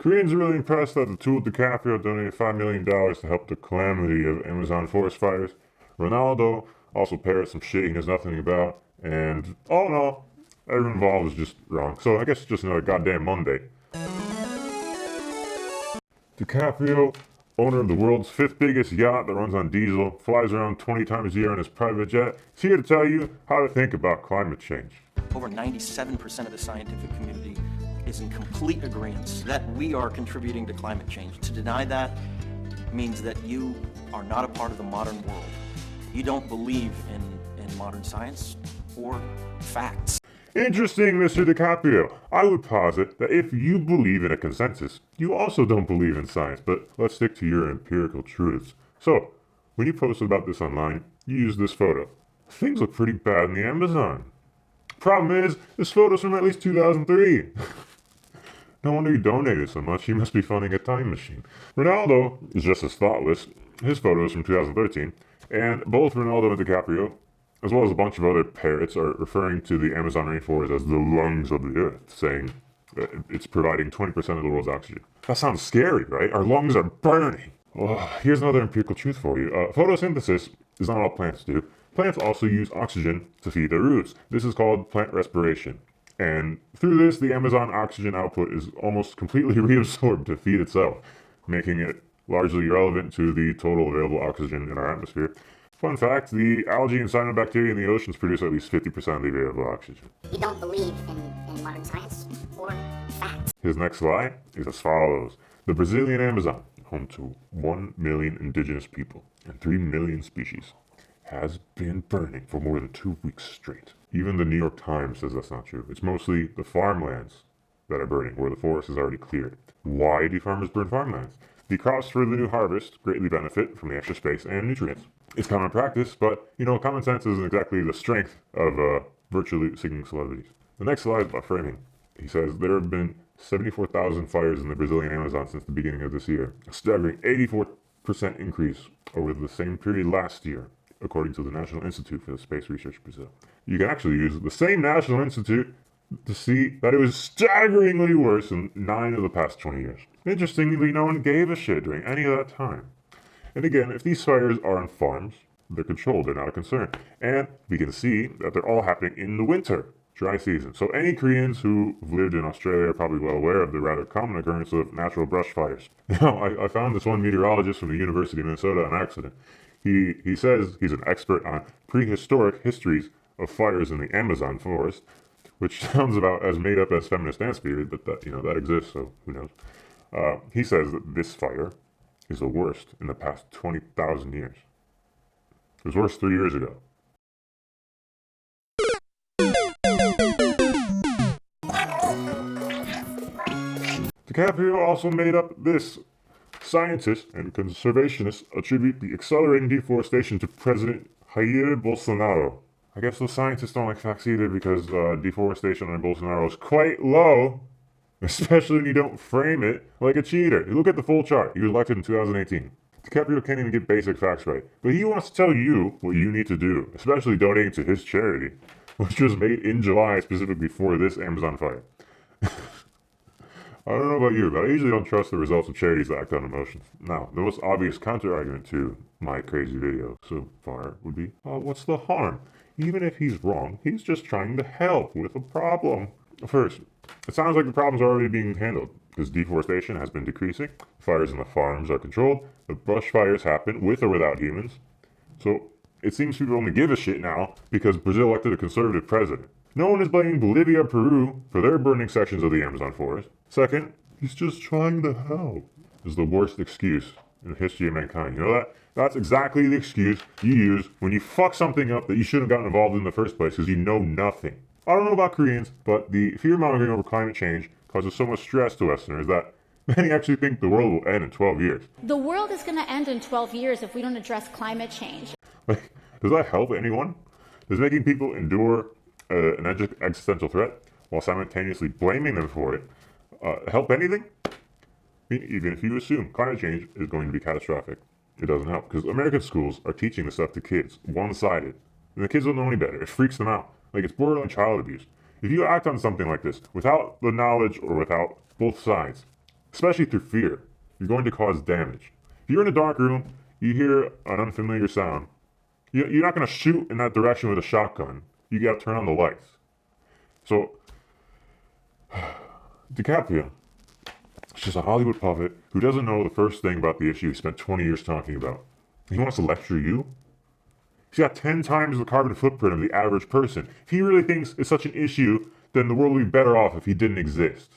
Koreans are really impressed that the tool DiCaprio donated $5 million to help the calamity of Amazon forest fires. Ronaldo also parrots some shit he knows nothing about. And all in all, everyone involved is just wrong. So I guess it's just another goddamn Monday. DiCaprio, owner of the world's fifth biggest yacht that runs on diesel, flies around 20 times a year in his private jet, is here to tell you how to think about climate change. Over 97% of the scientific community is in complete agreement that we are contributing to climate change. To deny that means that you are not a part of the modern world. You don't believe in modern science or facts. Interesting, Mr. DiCaprio. I would posit that if you believe in a consensus, you also don't believe in science, but let's stick to your empirical truths. So, when you posted about this online, you used this photo. Things look pretty bad in the Amazon. Problem is, this photo's from at least 2003. No wonder you donated so much, you must be funding a time machine. Ronaldo is just as thoughtless. His photo is from 2013, and both Ronaldo and DiCaprio, as well as a bunch of other parrots, are referring to the Amazon rainforest as the lungs of the earth, saying that it's providing 20% of the world's oxygen. That sounds scary, right? Our lungs are burning. Well, here's another empirical truth for you. Photosynthesis is not all plants do. Plants also use oxygen to feed their roots. This is called plant respiration. And through this, the Amazon oxygen output is almost completely reabsorbed to feed itself, making it largely irrelevant to the total available oxygen in our atmosphere. Fun fact, the algae and cyanobacteria in the oceans produce at least 50% of the available oxygen. You don't believe in modern science or facts. His next lie is as follows. The Brazilian Amazon, home to 1 million indigenous people and 3 million species, has been burning for more than 2 weeks straight. Even the New York Times says that's not true. It's mostly the farmlands that are burning, where the forest is already cleared. Why do farmers burn farmlands? The crops for the new harvest greatly benefit from the extra space and nutrients. It's common practice, but, common sense isn't exactly the strength of virtually singing celebrities. The next slide is about framing. He says there have been 74,000 fires in the Brazilian Amazon since the beginning of this year, a staggering 84% increase over the same period last year, according to the National Institute for Space Research Brazil. You can actually use the same National Institute to see that it was staggeringly worse in 9 of the past 20 years. Interestingly, no one gave a shit during any of that time. And again, if these fires are on farms, they're controlled, they're not a concern. And we can see that they're all happening in the winter, dry season. So any Koreans who have lived in Australia are probably well aware of the rather common occurrence of natural brush fires. Now, I found this one meteorologist from the University of Minnesota on accident. He says he's an expert on prehistoric histories of fires in the Amazon forest, which sounds about as made up as feminist dance period, but that exists, so who knows. He says that this fire is the worst in the past 20,000 years. It was worse 3 years ago. DiCaprio also made up this. Scientists and conservationists attribute the accelerating deforestation to President Jair Bolsonaro. I guess those scientists don't like facts either because deforestation on Bolsonaro is quite low, especially when you don't frame it like a cheater. Look at the full chart. He was elected in 2018. DiCaprio can't even get basic facts right, but he wants to tell you what you need to do, especially donating to his charity, which was made in July specifically for this Amazon fire. I don't know about you, but I usually don't trust the results of charities that act on emotions. Now, the most obvious counter-argument to my crazy video so far would be, what's the harm? Even if he's wrong, he's just trying to help with a problem. First, it sounds like the problem's already being handled, because deforestation has been decreasing, fires in the farms are controlled, the brush fires happen with or without humans. So, it seems people only give a shit now because Brazil elected a conservative president. No one is blaming Bolivia or Peru for their burning sections of the Amazon forest. Second, he's just trying to help. Is the worst excuse in the history of mankind. You know that? That's exactly the excuse you use when you fuck something up that you shouldn't have gotten involved in the first place because you know nothing. I don't know about Koreans, but the fear-mongering over climate change causes so much stress to Westerners that many actually think the world will end in 12 years. The world is going to end in 12 years if we don't address climate change. Like, does that help anyone? Does making people endure an existential threat while simultaneously blaming them for it help anything? I mean, even if you assume climate change is going to be catastrophic, it doesn't help because American schools are teaching this stuff to kids one-sided, and the kids don't know any better. It freaks them out. Like, it's borderline child abuse. If you act on something like this without the knowledge or without both sides especially through fear. You're going to cause damage. If you're in a dark room, you hear an unfamiliar sound, you're not going to shoot in that direction with a shotgun. You got to turn on the lights. So, DiCaprio, it's just a Hollywood puppet who doesn't know the first thing about the issue he spent 20 years talking about. He wants to lecture you? He's got 10 times the carbon footprint of the average person. If he really thinks it's such an issue, then the world would be better off if he didn't exist.